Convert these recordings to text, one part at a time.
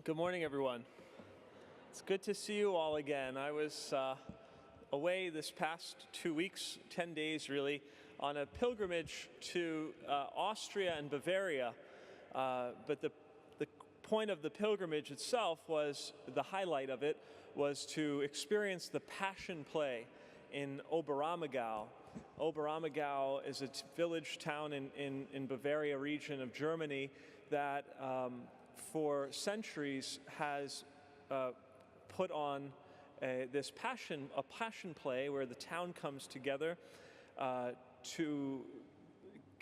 Good morning, everyone. It's good to see you all again. I was away this past 2 weeks, 10 days really, on a pilgrimage to Austria and Bavaria. But the point of the pilgrimage itself was, the highlight of it, was to experience the Passion Play in Oberammergau. Oberammergau is a village town in Bavaria region of Germany that for centuries has put on a passion play where the town comes together to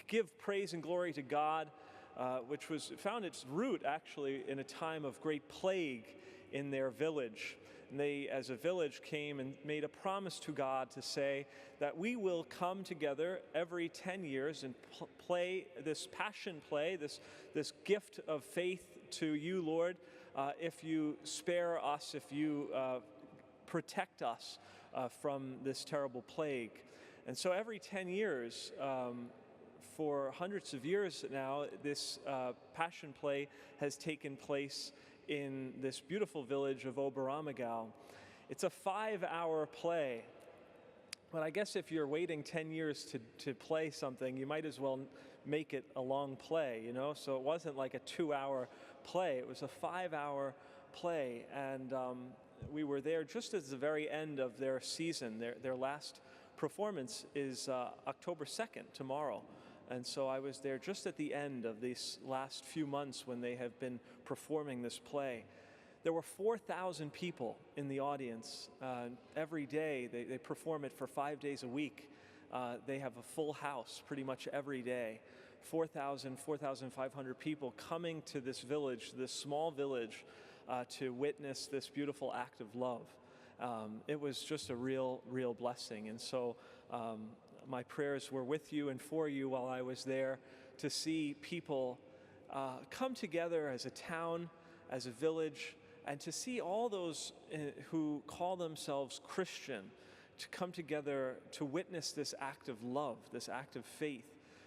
give praise and glory to God, which found its root actually in a time of great plague in their village. And they, as a village, came and made a promise to God to say that we will come together every 10 years and play this passion play, this gift of faith to you, Lord, if you spare us, if you protect us from this terrible plague. And so every 10 years, for hundreds of years now, this passion play has taken place in this beautiful village of Oberammergau. It's a 5-hour play, but I guess if you're waiting 10 years to play something, you might as well make it a long play, you know? So it wasn't like a 2-hour play, it was a 5-hour play, and we were there just at the very end of their season. Their last performance is October 2nd, tomorrow. And so I was there just at the end of these last few months when they have been performing this play. There were 4,000 people in the audience every day. They perform it for 5 days a week. They have a full house pretty much every day. 4,500 people coming to this village, this small village, to witness this beautiful act of love. It was just a real blessing. And so my prayers were with you and for you while I was there, to see people come together as a town, as a village, and to see all those who call themselves Christian to come together to witness this act of love, this act of faith.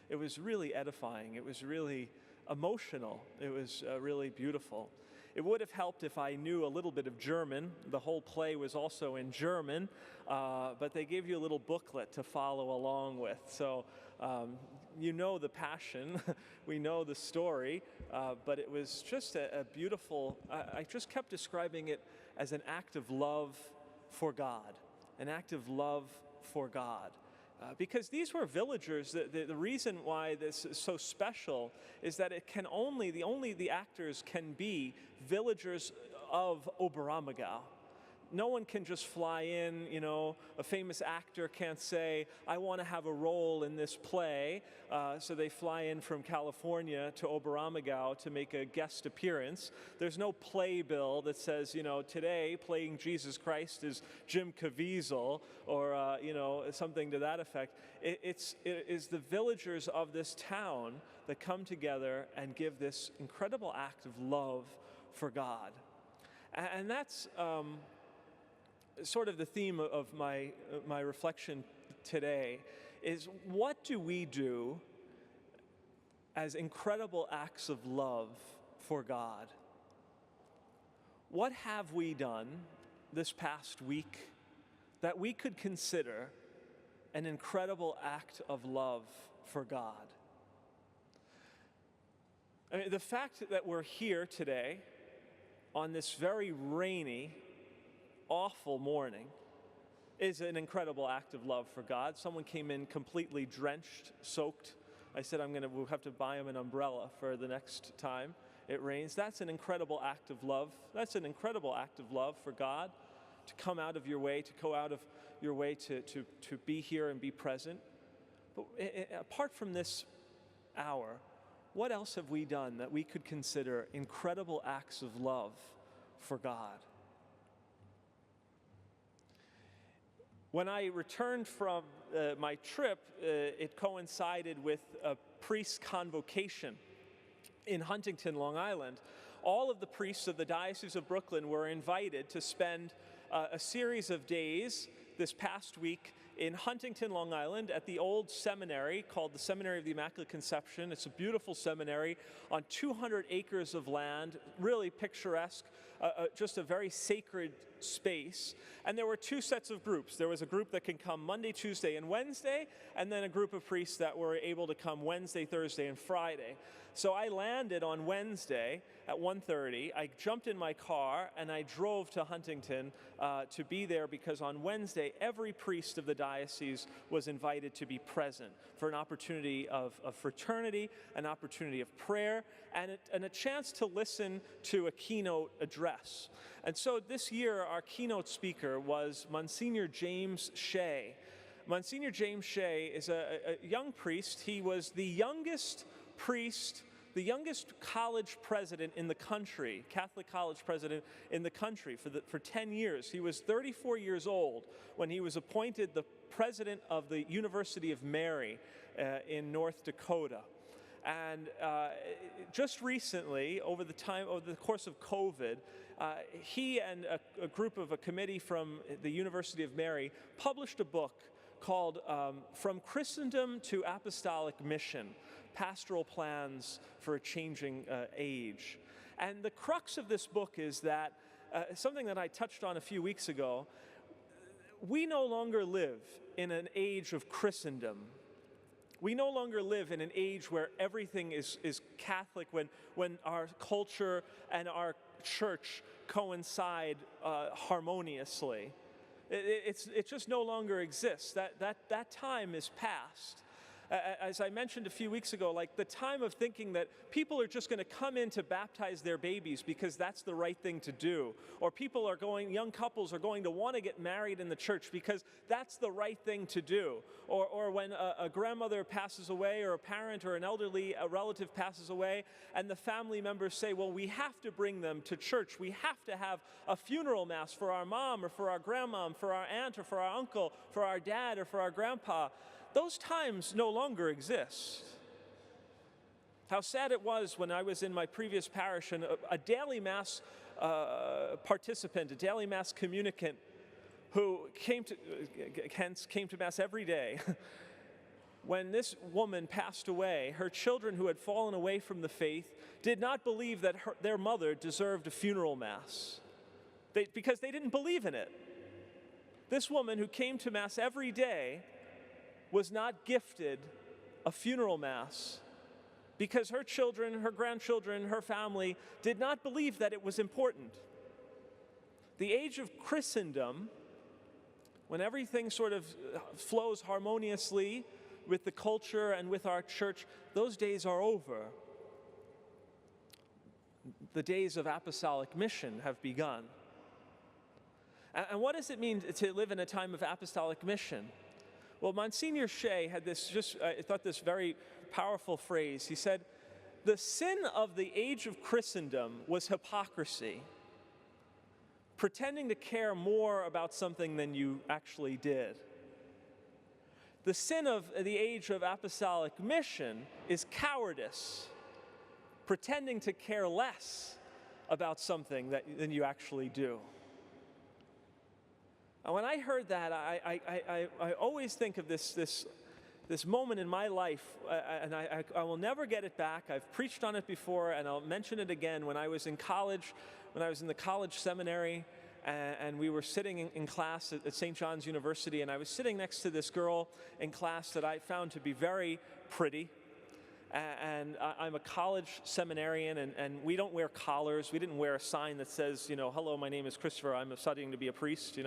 It was really edifying. It was really emotional. It was really beautiful. It would have helped if I knew a little bit of German. The whole play was also in German, but they gave you a little booklet to follow along with. So you know the passion, we know the story, but it was just a beautiful, I just kept describing it as an act of love for God, an act of love for God. Because these were villagers. The reason why this is so special is that it can only the actors can be villagers of Oberammergau. No one can just fly in, you know, a famous actor can't say, I want to have a role in this play, so they fly in from California to Oberammergau to make a guest appearance. There's no playbill that says, you know, today playing Jesus Christ is Jim Caviezel, or, you know, something to that effect. It is the villagers of this town that come together and give this incredible act of love for God. And that's sort of the theme of my reflection today, is what do we do as incredible acts of love for God? What have we done this past week that we could consider an incredible act of love for God? I mean, the fact that we're here today on this very rainy, awful morning is an incredible act of love for God. Someone came in completely drenched, soaked. I said, we'll have to buy him an umbrella for the next time it rains. That's an incredible act of love. That's an incredible act of love for God, to come out of your way, to go out of your way to be here and be present. But apart from this hour, what else have we done that we could consider incredible acts of love for God? When I returned from my trip, it coincided with a priest's convocation in Huntington, Long Island. All of the priests of the Diocese of Brooklyn were invited to spend a series of days this past week in Huntington, Long Island, at the old seminary called the Seminary of the Immaculate Conception. It's a beautiful seminary on 200 acres of land, really picturesque, just a very sacred space. And there were two sets of groups. There was a group that can come Monday, Tuesday, and Wednesday, and then a group of priests that were able to come Wednesday, Thursday, and Friday. So I landed on Wednesday at 1:30. I jumped in my car and I drove to Huntington to be there, because on Wednesday, every priest of the diocese was invited to be present for an opportunity of fraternity, an opportunity of prayer, and a chance to listen to a keynote address. And so this year, our keynote speaker was Monsignor James Shea. Monsignor James Shea is a young priest. He was the youngest priest, the youngest college president in the country, Catholic college president in the country for 10 years. He was 34 years old when he was appointed the president of the University of Mary in North Dakota. And just recently, over the course of COVID, he and a committee from the University of Mary published a book called From Christendom to Apostolic Mission: Pastoral Plans for a Changing Age. And the crux of this book is that, something that I touched on a few weeks ago, we no longer live in an age of Christendom. We no longer live in an age where everything is Catholic, when our culture and our church coincide harmoniously. It just no longer exists. That time is past. As I mentioned a few weeks ago, like the time of thinking that people are just going to come in to baptize their babies because that's the right thing to do, or young couples are going to want to get married in the church because that's the right thing to do, or when a grandmother passes away, or a parent or a relative passes away, and the family members say, well, we have to bring them to church. We have to have a funeral mass for our mom, or for our grandmom, for our aunt, or for our uncle, for our dad, or for our grandpa. Those times no longer exist. How sad it was when I was in my previous parish, and a daily mass participant, a daily mass communicant, who came to mass every day. When this woman passed away, her children, who had fallen away from the faith, did not believe that their mother deserved a funeral mass, because they didn't believe in it. This woman, who came to mass every day, was not gifted a funeral mass because her children, her grandchildren, her family did not believe that it was important. The age of Christendom, when everything sort of flows harmoniously with the culture and with our church, those days are over. The days of apostolic mission have begun. And what does it mean to live in a time of apostolic mission? Well, Monsignor Shea had I thought this very powerful phrase. He said, the sin of the age of Christendom was hypocrisy, pretending to care more about something than you actually did. The sin of the age of apostolic mission is cowardice, pretending to care less about something than you actually do. And when I heard that, I always think of this moment in my life, and I will never get it back. I've preached on it before, and I'll mention it again. When I was in college, when I was in the college seminary, and we were sitting in class at St. John's University, and I was sitting next to this girl in class that I found to be very pretty. And I'm a college seminarian, and we don't wear collars. We didn't wear a sign that says, hello, my name is Christopher, I'm studying to be a priest,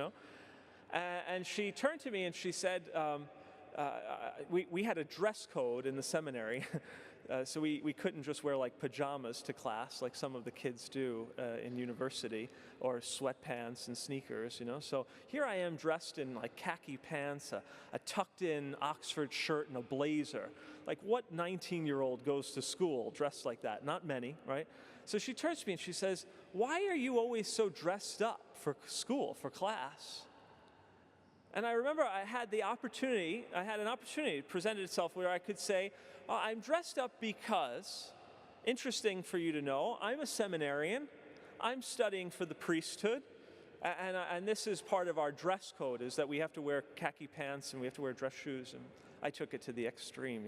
And she turned to me and she said, we had a dress code in the seminary, so we couldn't just wear like pajamas to class like some of the kids do in university, or sweatpants and sneakers, So here I am dressed in like khaki pants, a tucked-in Oxford shirt, and a blazer. Like, what 19-year-old goes to school dressed like that? Not many, right? So she turns to me and she says, why are you always so dressed up for school, for class? And I remember I had an opportunity presented itself where I could say, I'm dressed up because, interesting for you to know, I'm a seminarian, I'm studying for the priesthood, And this is part of our dress code, is that we have to wear khaki pants and we have to wear dress shoes. And I took it to the extreme,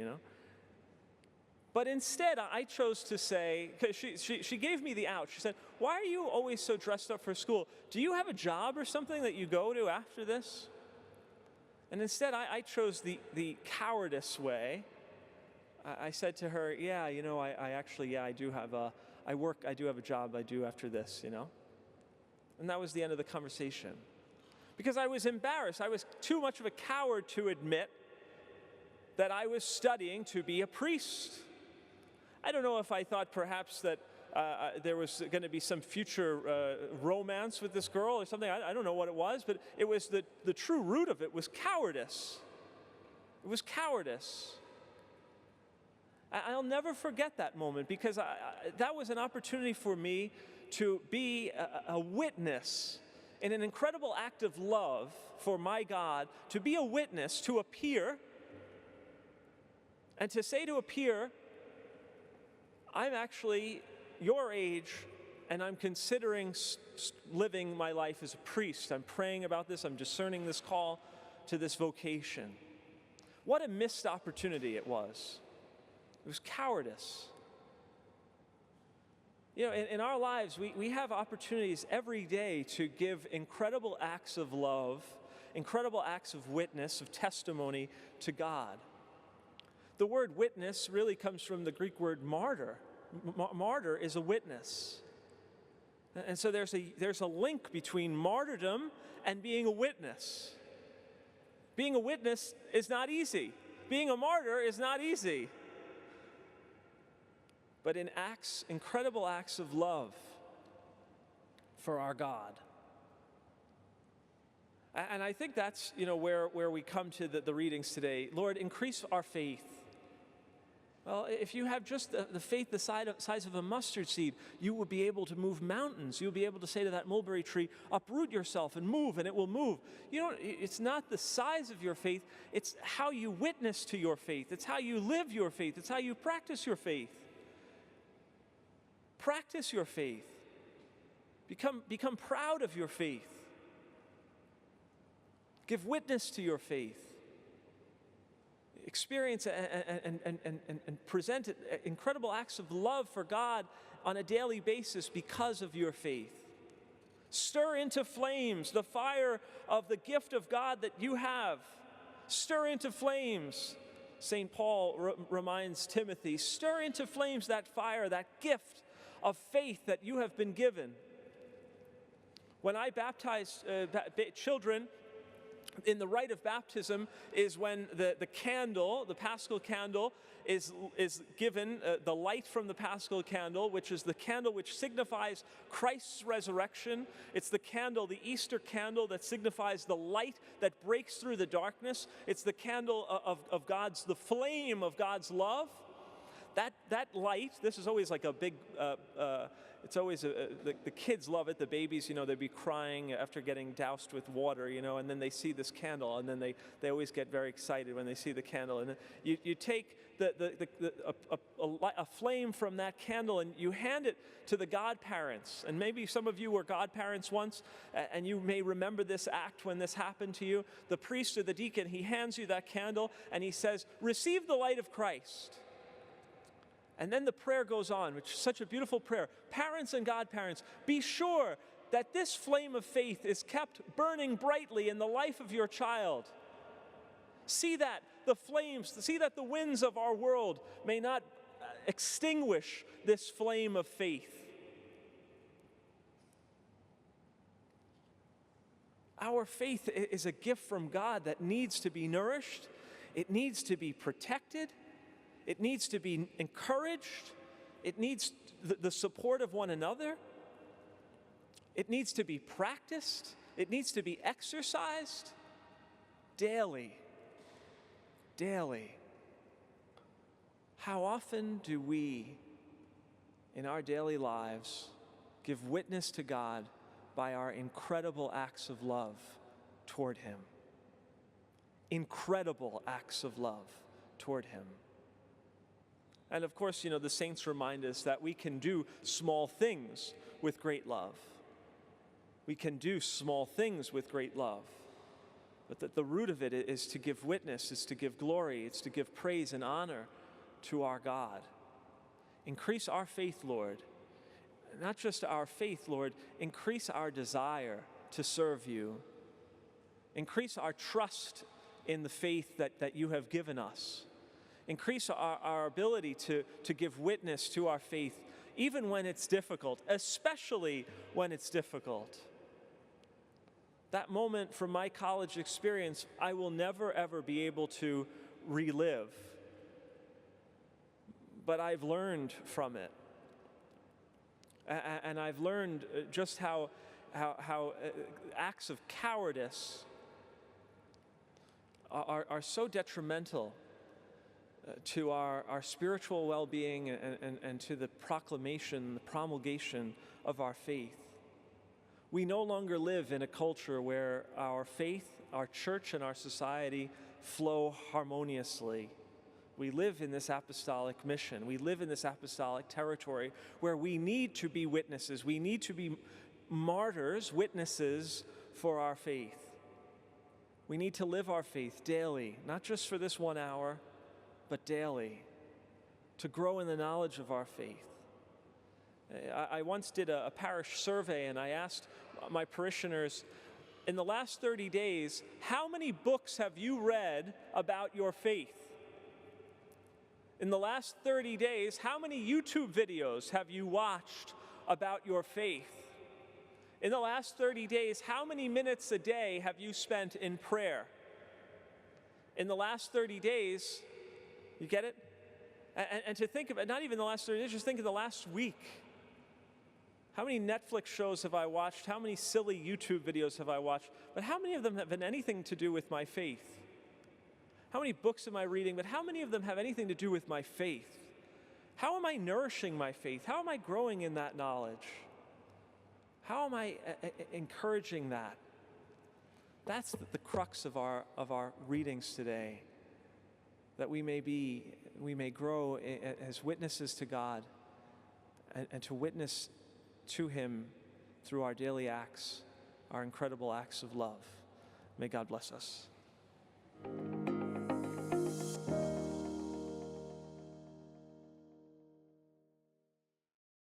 But instead, I chose to say, because she gave me the out. She said, "Why are you always so dressed up for school? Do you have a job or something that you go to after this?" And instead, I chose the cowardice way. I said to her, "Yeah, I do have a job I do after this, And that was the end of the conversation. Because I was embarrassed. I was too much of a coward to admit that I was studying to be a priest. I don't know if I thought perhaps that there was going to be some future romance with this girl or something. I don't know what it was, but it was the true root of it was cowardice. It was cowardice. I'll never forget that moment, because that was an opportunity for me to be a witness in an incredible act of love for my God, to be a witness, to appear, and to say to a peer, I'm actually your age, and I'm considering living my life as a priest. I'm praying about this. I'm discerning this call to this vocation. What a missed opportunity it was. It was cowardice. In our lives, we have opportunities every day to give incredible acts of love, incredible acts of witness, of testimony to God. The word witness really comes from the Greek word martyr. Martyr is a witness. And so there's a link between martyrdom and being a witness. Being a witness is not easy. Being a martyr is not easy. But in incredible acts of love for our God. And I think that's, where we come to the readings today. Lord, increase our faith. Well, if you have just the faith the size of a mustard seed, you will be able to move mountains. You'll be able to say to that mulberry tree, uproot yourself and move, and it will move. It's not the size of your faith, it's how you witness to your faith. It's how you live your faith. It's how you practice your faith. Practice your faith. Become proud of your faith. Give witness to your faith. Experience and present incredible acts of love for God on a daily basis because of your faith. Stir into flames the fire of the gift of God that you have. Stir into flames. St. Paul reminds Timothy, stir into flames that fire, that gift of faith that you have been given. When I baptize children, in the rite of baptism is when the candle, the paschal candle, is given, the light from the paschal candle, which is the candle which signifies Christ's resurrection. It's the candle, the Easter candle, that signifies the light that breaks through the darkness. It's the candle of the flame of God's love. That light, this is always like a big, it's always, the kids love it, the babies, they'd be crying after getting doused with water, and then they see this candle, and then they always get very excited when they see the candle. And you take a flame from that candle and you hand it to the godparents. And maybe some of you were godparents once, and you may remember this act when this happened to you. The priest or the deacon, he hands you that candle and he says, receive the light of Christ. And then the prayer goes on, which is such a beautiful prayer. Parents and godparents, be sure that this flame of faith is kept burning brightly in the life of your child. See that the winds of our world may not extinguish this flame of faith. Our faith is a gift from God that needs to be nourished. It needs to be protected. It needs to be encouraged. It needs the support of one another. It needs to be practiced. It needs to be exercised daily. Daily. How often do we, in our daily lives, give witness to God by our incredible acts of love toward Him? Incredible acts of love toward Him. And of course, the saints remind us that we can do small things with great love. We can do small things with great love. But that the root of it is to give witness, is to give glory, it's to give praise and honor to our God. Increase our faith, Lord. Not just our faith, Lord, increase our desire to serve you. Increase our trust in the faith that you have given us. Increase our ability to give witness to our faith, even when it's difficult, especially when it's difficult. That moment from my college experience, I will never, ever be able to relive. But I've learned from it. And I've learned just how acts of cowardice are so detrimental to our spiritual well-being and to the proclamation, the promulgation of our faith. We no longer live in a culture where our faith, our church, and our society flow harmoniously. We live in this apostolic mission. We live in this apostolic territory where we need to be witnesses. We need to be martyrs, witnesses for our faith. We need to live our faith daily, not just for this 1 hour, but daily, to grow in the knowledge of our faith. I once did a parish survey, and I asked my parishioners, in the last 30 days, how many books have you read about your faith? In the last 30 days, how many YouTube videos have you watched about your faith? In the last 30 days, how many minutes a day have you spent in prayer? In the last 30 days, you get it? And to think of it, not even the last 30 days, just think of the last week. How many Netflix shows have I watched? How many silly YouTube videos have I watched? But how many of them have been anything to do with my faith? How many books am I reading? But how many of them have anything to do with my faith? How am I nourishing my faith? How am I growing in that knowledge? How am I encouraging that? That's the crux of our readings today. That we may grow as witnesses to God and to witness to Him through our daily acts, our incredible acts of love. May God bless us.